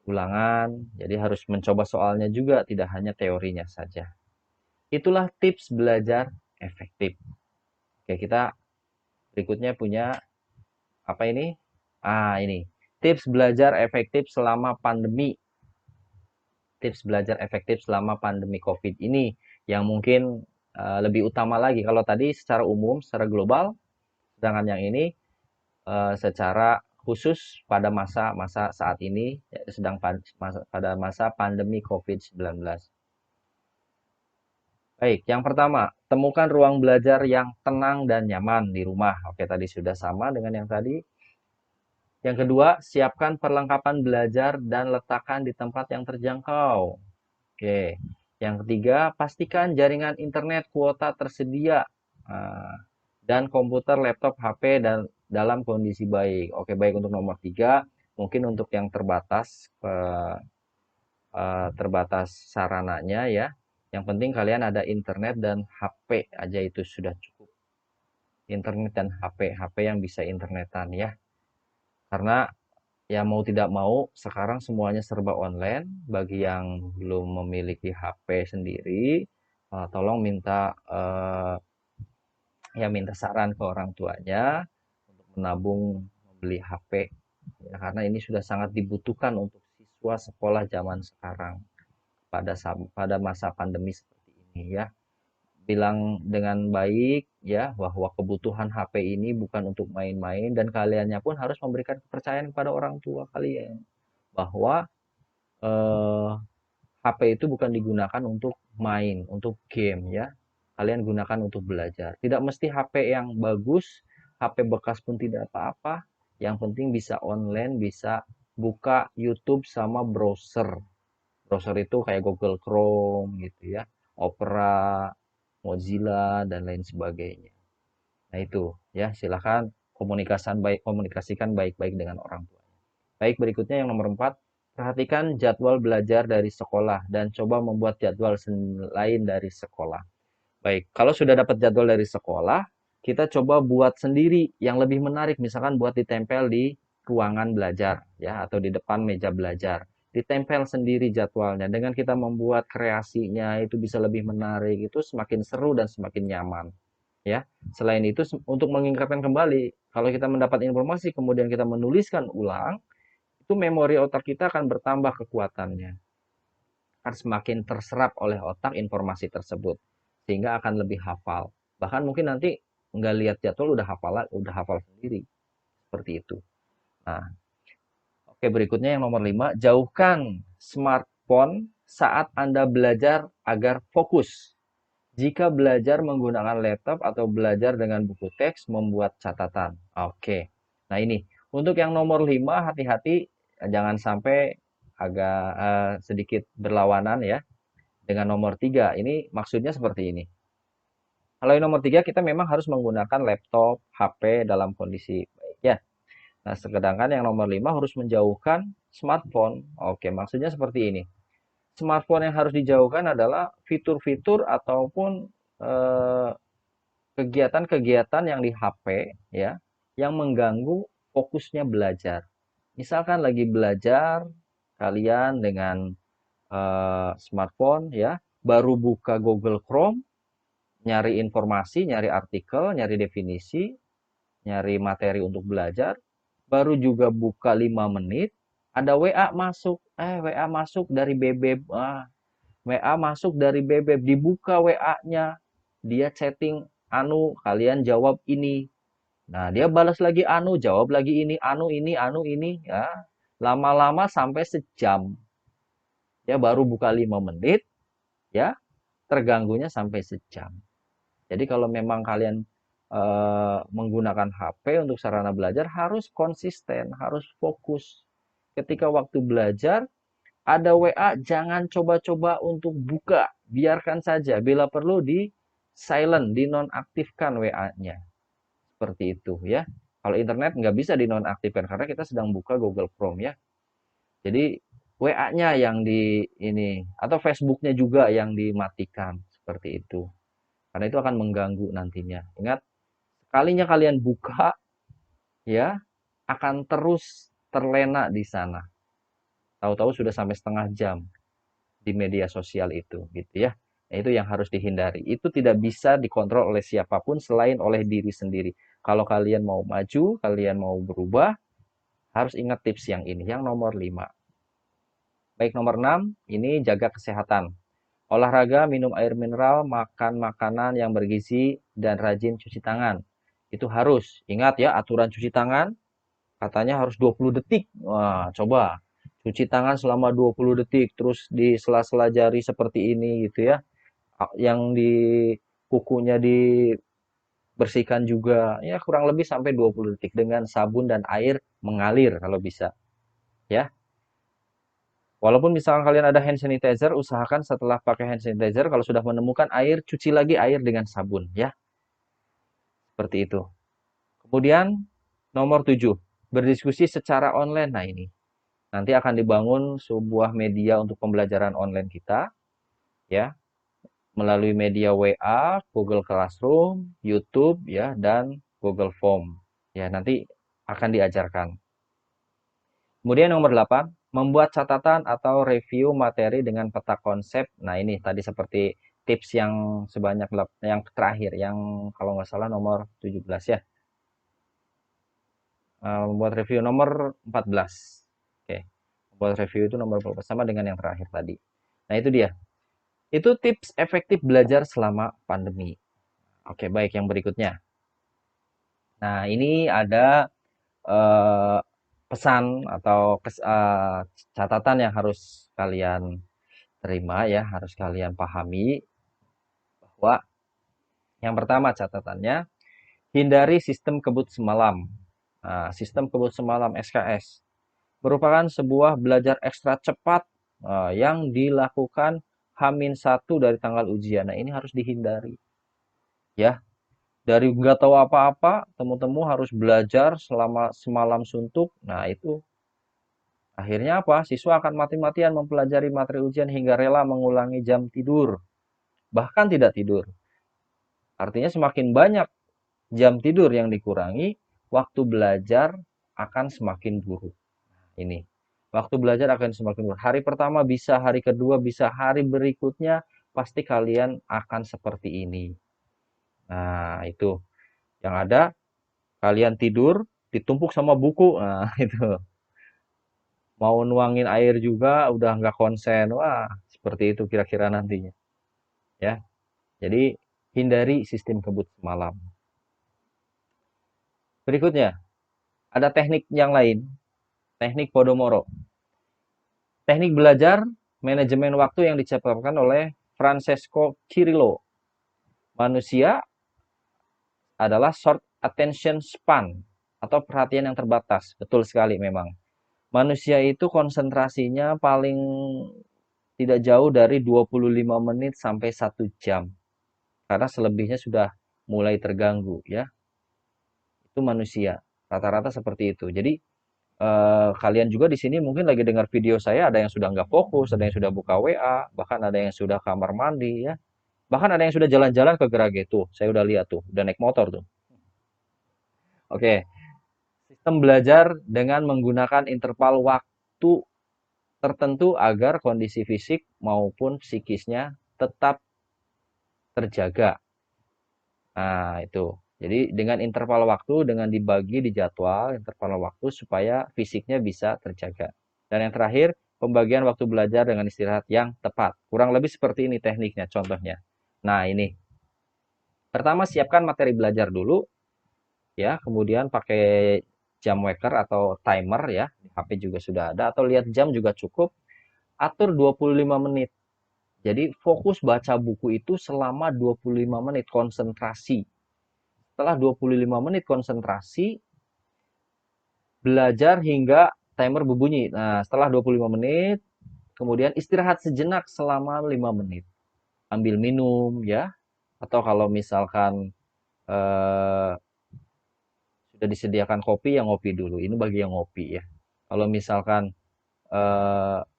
ulangan. Jadi harus mencoba soalnya juga, tidak hanya teorinya saja. Itulah tips belajar efektif. Oke, kita berikutnya punya apa ini? Ini. Tips belajar efektif selama pandemi. Tips belajar efektif selama pandemi COVID ini yang mungkin lebih utama lagi. Kalau tadi secara umum, secara global, sedangkan yang ini secara khusus pada masa-masa saat ini, sedang pada masa pandemi COVID-19. Baik, yang pertama, temukan ruang belajar yang tenang dan nyaman di rumah. Oke, tadi sudah sama dengan yang tadi. Yang kedua, siapkan perlengkapan belajar dan letakkan di tempat yang terjangkau. Oke. Yang ketiga, pastikan jaringan internet kuota tersedia. Dan komputer, laptop, HP dan dalam kondisi baik. Oke, baik untuk nomor 3. Mungkin untuk yang terbatas terbatas sarananya ya. Yang penting kalian ada internet dan HP aja itu sudah cukup. Internet dan HP yang bisa internetan ya. Karena ya mau tidak mau sekarang semuanya serba online. Bagi yang belum memiliki HP sendiri, tolong minta saran ke orang tuanya untuk menabung membeli HP ya, karena ini sudah sangat dibutuhkan untuk siswa sekolah zaman sekarang pada masa pandemi seperti ini ya. Bilang dengan baik ya bahwa kebutuhan HP ini bukan untuk main-main, dan kaliannya pun harus memberikan kepercayaan kepada orang tua kalian bahwa HP itu bukan digunakan untuk main, untuk game ya. Kalian gunakan untuk belajar. Tidak mesti HP yang bagus, HP bekas pun tidak apa-apa. Yang penting bisa online, bisa buka YouTube sama browser. Browser itu kayak Google Chrome gitu ya, Opera, Mozilla dan lain sebagainya. Nah itu ya, silakan komunikasikan baik-baik dengan orang tua. Baik, berikutnya yang nomor 4, perhatikan jadwal belajar dari sekolah dan coba membuat jadwal lain dari sekolah. Baik, kalau sudah dapat jadwal dari sekolah, kita coba buat sendiri yang lebih menarik, misalkan buat ditempel di ruangan belajar ya, atau di depan meja belajar. Ditempel sendiri jadwalnya. Dengan kita membuat kreasinya itu bisa lebih menarik, itu semakin seru dan semakin nyaman. Ya, selain itu untuk mengingatkan kembali, kalau kita mendapat informasi kemudian kita menuliskan ulang, itu memori otak kita akan bertambah kekuatannya. Akan semakin terserap oleh otak informasi tersebut, sehingga akan lebih hafal. Bahkan mungkin nanti nggak lihat jadwal udah hafal sendiri. Seperti itu. Nah, oke, berikutnya yang nomor 5, jauhkan smartphone saat Anda belajar agar fokus. Jika belajar menggunakan laptop atau belajar dengan buku teks, membuat catatan. Oke. Nah, ini. Untuk yang nomor 5, hati-hati jangan sampai agak sedikit berlawanan ya dengan nomor 3. Ini maksudnya seperti ini. Kalau yang nomor 3, kita memang harus menggunakan laptop, HP dalam kondisi baik ya. Nah, sedangkan yang nomor 5 harus menjauhkan smartphone. Oke, maksudnya seperti ini. Smartphone yang harus dijauhkan adalah fitur-fitur ataupun eh, kegiatan-kegiatan yang di HP ya, yang mengganggu fokusnya belajar. Misalkan lagi belajar, kalian dengan smartphone ya, baru buka Google Chrome, nyari informasi, nyari artikel, nyari definisi, nyari materi untuk belajar, baru juga buka 5 menit, ada WA masuk, WA masuk dari Bebeb, WA masuk dari Bebeb, dibuka WA-nya, dia chatting, anu, kalian jawab ini. Nah, dia balas lagi anu, jawab lagi anu ini, ya. Lama-lama sampai sejam. Ya, baru buka 5 menit, ya, terganggunya sampai sejam. Jadi kalau memang kalian menggunakan HP untuk sarana belajar harus konsisten, harus fokus. Ketika waktu belajar ada WA, jangan coba-coba untuk buka, biarkan saja. Bila perlu di silent, dinonaktifkan WA-nya. Seperti itu ya. Kalau internet nggak bisa dinonaktifkan karena kita sedang buka Google Chrome ya. Jadi WA-nya yang di ini atau Facebook-nya juga yang dimatikan seperti itu. Karena itu akan mengganggu nantinya. Ingat, kalinya kalian buka ya akan terus terlena di sana. Tahu-tahu sudah sampai setengah jam di media sosial itu gitu ya. Nah, itu yang harus dihindari. Itu tidak bisa dikontrol oleh siapapun selain oleh diri sendiri. Kalau kalian mau maju, kalian mau berubah, harus ingat tips yang ini, yang nomor 5. Baik, nomor 6, ini jaga kesehatan. Olahraga, minum air mineral, makan makanan yang bergizi, dan rajin cuci tangan. Itu harus. Ingat ya, aturan cuci tangan katanya harus 20 detik. Wah, coba. Cuci tangan selama 20 detik, terus di sela-sela jari seperti ini gitu ya. Yang di kukunya dibersihkan juga. Ya, kurang lebih sampai 20 detik dengan sabun dan air mengalir kalau bisa. Ya. Walaupun misalkan kalian ada hand sanitizer, usahakan setelah pakai hand sanitizer, kalau sudah menemukan air, cuci lagi air dengan sabun, ya. Seperti itu. Kemudian, nomor 7, berdiskusi secara online. Nah, ini. Nanti akan dibangun sebuah media untuk pembelajaran online kita, ya. Melalui media WA, Google Classroom, YouTube, ya, dan Google Form. Ya, nanti akan diajarkan. Kemudian nomor 8, membuat catatan atau review materi dengan peta konsep. Nah, ini tadi seperti tips yang sebanyak yang terakhir, yang kalau nggak salah nomor 17 ya. Membuat review nomor 14. Oke. Membuat review itu nomor 14 sama dengan yang terakhir tadi. Nah, itu dia. Itu tips efektif belajar selama pandemi. Oke, baik yang berikutnya. Nah, ini ada eh, pesan atau catatan yang harus kalian terima ya, harus kalian pahami bahwa yang pertama catatannya, hindari sistem kebut semalam. Nah, sistem kebut semalam SKS merupakan sebuah belajar ekstra cepat yang dilakukan H-1 dari tanggal ujian. Nah, ini harus dihindari. Ya, dari nggak tahu apa-apa, temu-temu harus belajar selama semalam suntuk. Nah, itu akhirnya apa? Siswa akan mati-matian mempelajari materi ujian hingga rela mengulangi jam tidur. Bahkan tidak tidur. Artinya semakin banyak jam tidur yang dikurangi, waktu belajar akan semakin buruk. Ini. Waktu belajar akan semakin buruk. Hari pertama bisa, hari kedua bisa, hari berikutnya pasti kalian akan seperti ini. Nah, itu. Yang ada kalian tidur ditumpuk sama buku. Nah, itu. Mau nuangin air juga udah nggak konsen. Wah, seperti itu kira-kira nantinya. Ya. Jadi hindari sistem kebut semalam. Berikutnya, ada teknik yang lain, teknik Podomoro. Teknik belajar manajemen waktu yang diciptakan oleh Francesco Cirillo. Manusia adalah short attention span atau perhatian yang terbatas. Betul sekali memang. Manusia itu konsentrasinya paling tidak jauh dari 25 menit sampai 1 jam. Karena selebihnya sudah mulai terganggu ya. Itu manusia. Rata-rata seperti itu. Jadi kalian juga di sini mungkin lagi dengar video saya, ada yang sudah nggak fokus, ada yang sudah buka WA, bahkan ada yang sudah kamar mandi ya. Bahkan ada yang sudah jalan-jalan ke Gerage tuh. Saya udah lihat tuh, udah naik motor tuh. Oke, sistem belajar dengan menggunakan interval waktu tertentu agar kondisi fisik maupun psikisnya tetap terjaga. Nah, itu. Jadi dengan interval waktu, dengan dibagi di jadwal interval waktu supaya fisiknya bisa terjaga. Dan yang terakhir, pembagian waktu belajar dengan istirahat yang tepat. Kurang lebih seperti ini tekniknya, contohnya. Nah, ini. Pertama, siapkan materi belajar dulu, ya. Kemudian pakai jam waker atau timer, ya. Di HP juga sudah ada. Atau lihat jam juga cukup. Atur 25 menit. Jadi fokus baca buku itu selama 25 menit konsentrasi. Setelah 25 menit konsentrasi, belajar hingga timer berbunyi. Nah, setelah 25 menit, kemudian istirahat sejenak selama 5 menit. Ambil minum ya, atau kalau misalkan eh, sudah disediakan kopi, ya ngopi dulu. Ini bagi yang ngopi ya. Kalau misalkan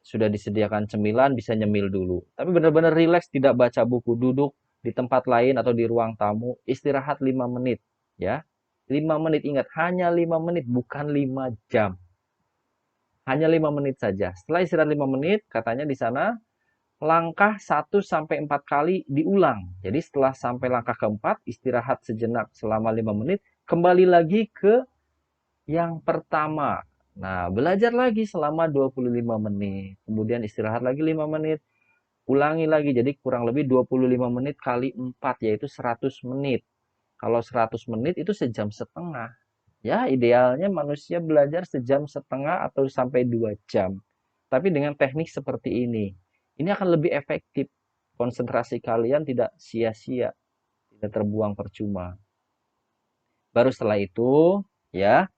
sudah disediakan cemilan, bisa nyemil dulu. Tapi benar-benar rileks, tidak baca buku, duduk di tempat lain atau di ruang tamu, istirahat 5 menit ya. 5 menit, ingat, hanya 5 menit, bukan 5 jam. Hanya 5 menit saja. Setelah istirahat 5 menit, katanya di sana langkah 1 sampai 4 kali diulang. Jadi setelah sampai langkah keempat, istirahat sejenak selama 5 menit, kembali lagi ke yang pertama. Nah, belajar lagi selama 25 menit. Kemudian istirahat lagi 5 menit. Ulangi lagi. Jadi kurang lebih 25 menit kali 4, yaitu 100 menit. Kalau 100 menit itu sejam setengah. Ya, idealnya manusia belajar sejam setengah atau sampai 2 jam. Tapi dengan teknik seperti ini akan lebih efektif. Konsentrasi kalian tidak sia-sia, tidak terbuang percuma. Baru setelah itu, ya,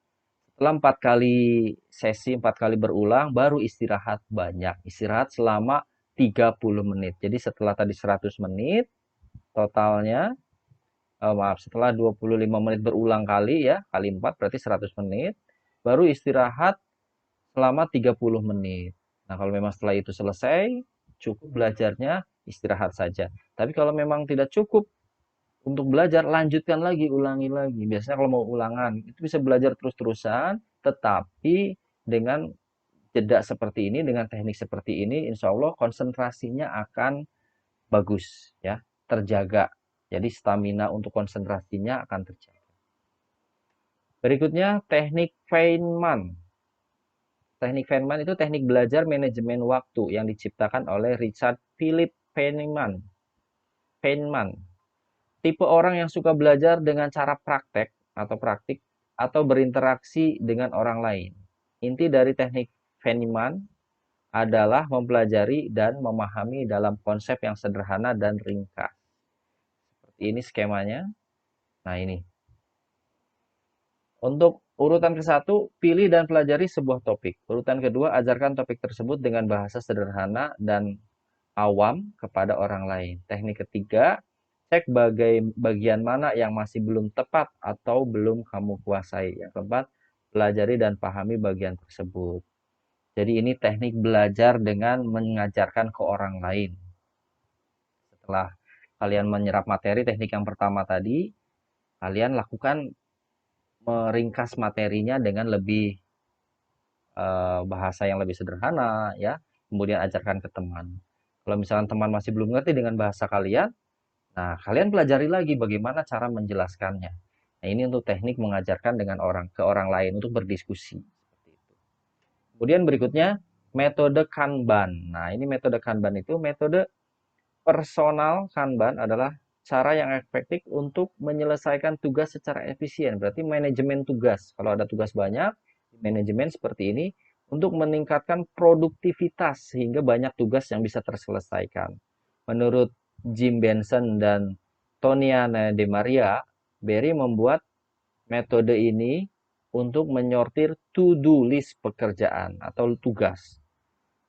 setelah 4 kali sesi, 4 kali berulang, baru istirahat banyak. Istirahat selama 30 menit. Jadi setelah tadi 100 menit, totalnya, maaf, setelah 25 menit berulang kali ya, kali 4 berarti 100 menit, baru istirahat selama 30 menit. Nah, kalau memang setelah itu selesai, cukup belajarnya, istirahat saja. Tapi kalau memang tidak cukup untuk belajar, lanjutkan lagi, ulangi lagi. Biasanya kalau mau ulangan, itu bisa belajar terus-terusan, tetapi dengan jeda seperti ini, dengan teknik seperti ini, insya Allah konsentrasinya akan bagus, ya, terjaga. Jadi stamina untuk konsentrasinya akan terjaga. Berikutnya teknik Feynman. Teknik Feynman itu teknik belajar manajemen waktu yang diciptakan oleh Richard Philip Feynman. Feynman. Tipe orang yang suka belajar dengan cara praktek atau praktik atau berinteraksi dengan orang lain. Inti dari teknik Feynman adalah mempelajari dan memahami dalam konsep yang sederhana dan ringkas. Seperti ini skemanya. Nah, ini. Untuk urutan ke-1, pilih dan pelajari sebuah topik. Urutan kedua, ajarkan topik tersebut dengan bahasa sederhana dan awam kepada orang lain. Teknik ketiga, cek bagian mana yang masih belum tepat atau belum kamu kuasai. Yang keempat, pelajari dan pahami bagian tersebut. Jadi ini teknik belajar dengan mengajarkan ke orang lain. Setelah kalian menyerap materi, teknik yang pertama tadi, kalian lakukan meringkas materinya dengan lebih bahasa yang lebih sederhana ya. Kemudian ajarkan ke teman. Kalau misalkan teman masih belum ngerti dengan bahasa kalian, nah kalian pelajari lagi bagaimana cara menjelaskannya. Nah, ini untuk teknik mengajarkan dengan ke orang lain untuk berdiskusi. Kemudian berikutnya metode Kanban. Nah, ini metode Kanban itu metode personal. Kanban adalah cara yang efektif untuk menyelesaikan tugas secara efisien. Berarti manajemen tugas. Kalau ada tugas banyak, manajemen seperti ini untuk meningkatkan produktivitas sehingga banyak tugas yang bisa terselesaikan. Menurut Jim Benson dan Toniana de Maria, Berry membuat metode ini untuk menyortir to-do list pekerjaan atau tugas.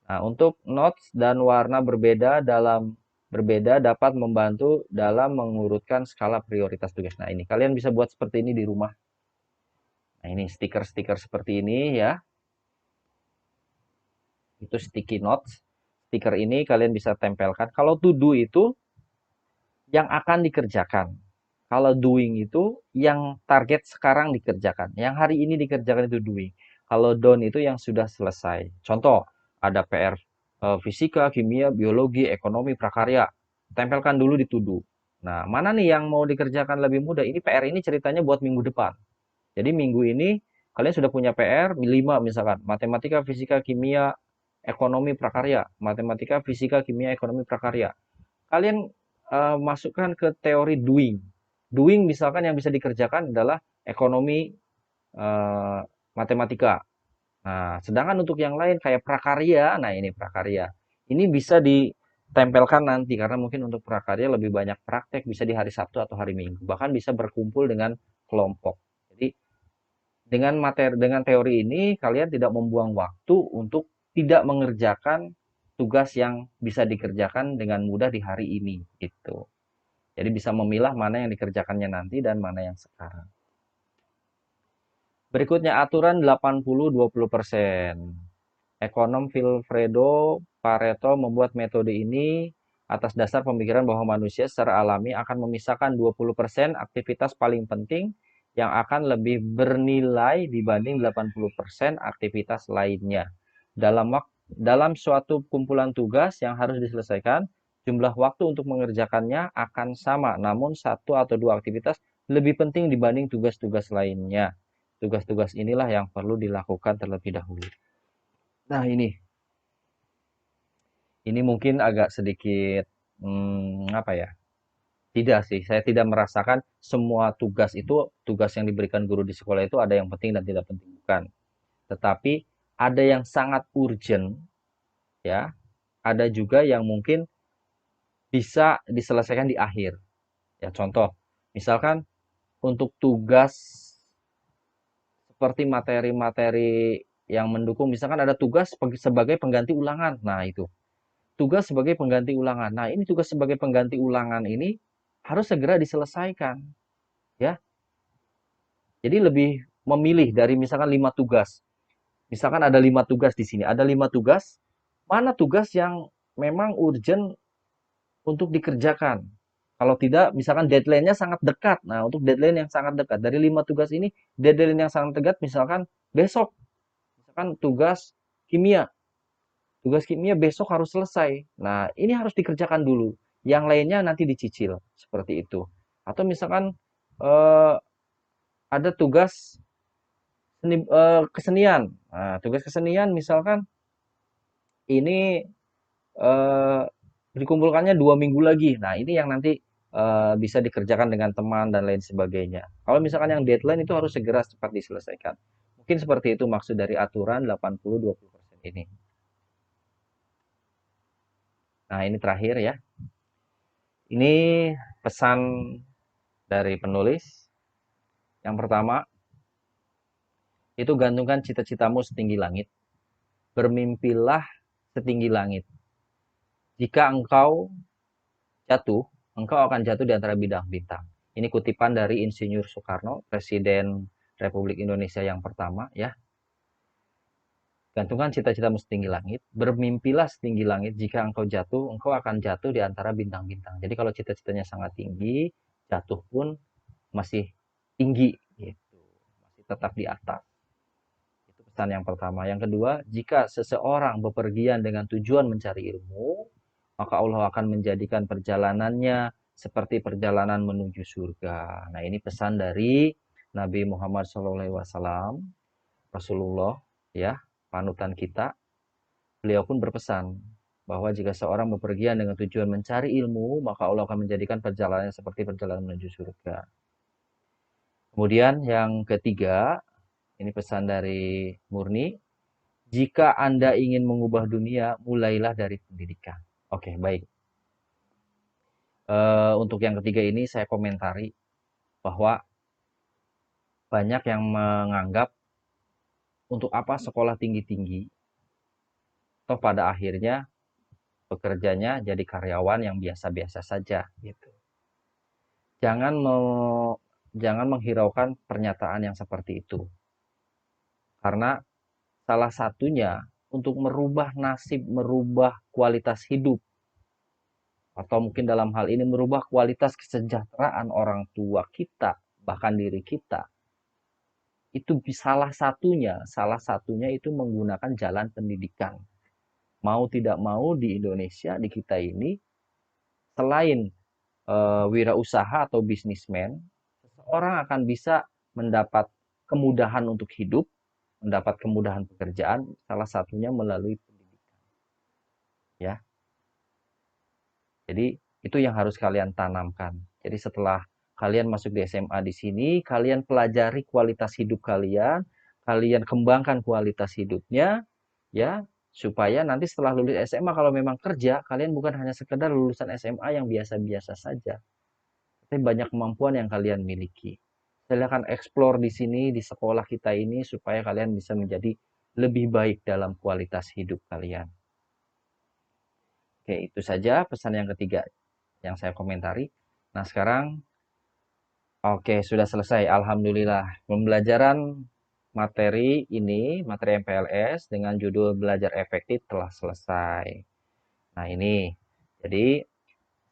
Nah, untuk notes dan warna berbeda dapat membantu dalam mengurutkan skala prioritas tugas. Nah, ini kalian bisa buat seperti ini di rumah. Nah, ini stiker-stiker seperti ini ya. Itu sticky notes. Stiker ini kalian bisa tempelkan. Kalau to do itu yang akan dikerjakan. Kalau doing itu yang target sekarang dikerjakan. Yang hari ini dikerjakan itu doing. Kalau done itu yang sudah selesai. Contoh, ada PR fisika, kimia, biologi, ekonomi, prakarya. Tempelkan dulu di to do. Nah, mana nih yang mau dikerjakan lebih mudah? Ini PR ini ceritanya buat minggu depan. Jadi minggu ini kalian sudah punya PR 5 misalkan. Matematika, fisika, kimia, ekonomi, prakarya. Matematika, fisika, kimia, ekonomi, prakarya. Kalian masukkan ke teori doing. Doing misalkan yang bisa dikerjakan adalah ekonomi, eh, matematika. Nah, sedangkan untuk yang lain kayak prakarya, nah ini prakarya. Ini bisa ditempelkan nanti karena mungkin untuk prakarya lebih banyak praktek bisa di hari Sabtu atau hari Minggu. Bahkan bisa berkumpul dengan kelompok. Jadi dengan teori ini kalian tidak membuang waktu untuk tidak mengerjakan tugas yang bisa dikerjakan dengan mudah di hari ini gitu. Jadi bisa memilah mana yang dikerjakannya nanti dan mana yang sekarang. Berikutnya aturan 80-20%. Ekonom Vilfredo Pareto membuat metode ini atas dasar pemikiran bahwa manusia secara alami akan memisahkan 20% aktivitas paling penting yang akan lebih bernilai dibanding 80% aktivitas lainnya. Dalam suatu kumpulan tugas yang harus diselesaikan, jumlah waktu untuk mengerjakannya akan sama, namun satu atau dua aktivitas lebih penting dibanding tugas-tugas lainnya. Tugas-tugas inilah yang perlu dilakukan terlebih dahulu. Nah, ini mungkin agak sedikit apa ya? Tidak sih, saya tidak merasakan semua tugas yang diberikan guru di sekolah itu ada yang penting dan tidak penting, bukan. Tetapi ada yang sangat urgent ya, ada juga yang mungkin bisa diselesaikan di akhir. Ya, contoh, misalkan untuk tugas seperti materi-materi yang mendukung, misalkan ada tugas sebagai pengganti ulangan. Nah, itu tugas sebagai pengganti ulangan. Nah, ini tugas sebagai pengganti ulangan ini harus segera diselesaikan, ya. Jadi lebih memilih dari misalkan 5 tugas. Misalkan ada 5 tugas di sini, ada 5 tugas, mana tugas yang memang urgent untuk dikerjakan. Kalau tidak, misalkan deadline-nya sangat dekat. Nah, untuk deadline yang sangat dekat, dari 5 tugas ini, deadline yang sangat dekat misalkan besok. Misalkan tugas kimia. Tugas kimia besok harus selesai. Nah, ini harus dikerjakan dulu. Yang lainnya nanti dicicil, seperti itu. Atau misalkan eh, ada tugas kesenian. Nah, tugas kesenian misalkan ini eh, dikumpulkannya 2 minggu lagi. Nah, ini yang nanti bisa dikerjakan dengan teman dan lain sebagainya. Kalau misalkan yang deadline itu harus segera cepat diselesaikan. Mungkin seperti itu maksud dari aturan 80-20% ini. Nah, ini terakhir ya. Ini pesan dari penulis. Yang pertama, itu gantungkan cita-citamu setinggi langit. Bermimpilah setinggi langit. Jika engkau jatuh, engkau akan jatuh di antara bidang-bintang. Ini kutipan dari Insinyur Soekarno, Presiden Republik Indonesia yang pertama ya. Gantungkan cita-citamu setinggi langit, bermimpilah setinggi langit, jika engkau jatuh, engkau akan jatuh di antara bintang-bintang. Jadi kalau cita-citanya sangat tinggi, jatuh pun masih tinggi gitu. Masih tetap di atas. Itu pesan yang pertama. Yang kedua, jika seseorang bepergian dengan tujuan mencari ilmu, maka Allah akan menjadikan perjalanannya seperti perjalanan menuju surga. Nah, ini pesan dari Nabi Muhammad SAW, Rasulullah, ya, panutan kita. Beliau pun berpesan bahwa jika seorang bepergian dengan tujuan mencari ilmu, maka Allah akan menjadikan perjalanannya seperti perjalanan menuju surga. Kemudian yang ketiga, ini pesan dari Murni, jika Anda ingin mengubah dunia, mulailah dari pendidikan. Oke, baik. Untuk yang ketiga ini saya komentari bahwa banyak yang menganggap untuk apa sekolah tinggi-tinggi, toh pada akhirnya bekerjanya jadi karyawan yang biasa-biasa saja gitu. Jangan jangan menghiraukan pernyataan yang seperti itu. Karena salah satunya untuk merubah nasib, merubah kualitas hidup, atau mungkin dalam hal ini merubah kualitas kesejahteraan orang tua kita, bahkan diri kita, itu salah satunya itu menggunakan jalan pendidikan. Mau tidak mau di Indonesia, di kita ini, selain wirausaha atau bisnismen, seseorang akan bisa mendapat kemudahan untuk hidup, mendapat kemudahan pekerjaan, salah satunya melalui pendidikan. Ya, jadi itu yang harus kalian tanamkan. Jadi setelah kalian masuk di SMA di sini, kalian pelajari kualitas hidup kalian, kalian kembangkan kualitas hidupnya, ya, supaya nanti setelah lulus SMA kalau memang kerja, kalian bukan hanya sekedar lulusan SMA yang biasa-biasa saja, tapi banyak kemampuan yang kalian miliki. Silakan explore di sini, di sekolah kita ini, supaya kalian bisa menjadi lebih baik dalam kualitas hidup kalian. Oke, itu saja pesan yang ketiga yang saya komentari. Nah, sekarang, oke, sudah selesai. Alhamdulillah. Pembelajaran materi ini, materi MPLS dengan judul Belajar Efektif telah selesai. Nah, ini. Jadi,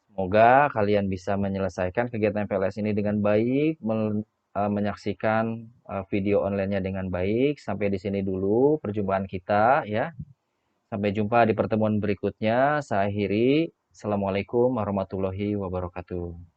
semoga kalian bisa menyelesaikan kegiatan MPLS ini dengan baik, menyaksikan video online-nya dengan baik. Sampai di sini dulu perjumpaan kita ya. Sampai jumpa di pertemuan berikutnya. Saya akhiri. Assalamualaikum warahmatullahi wabarakatuh.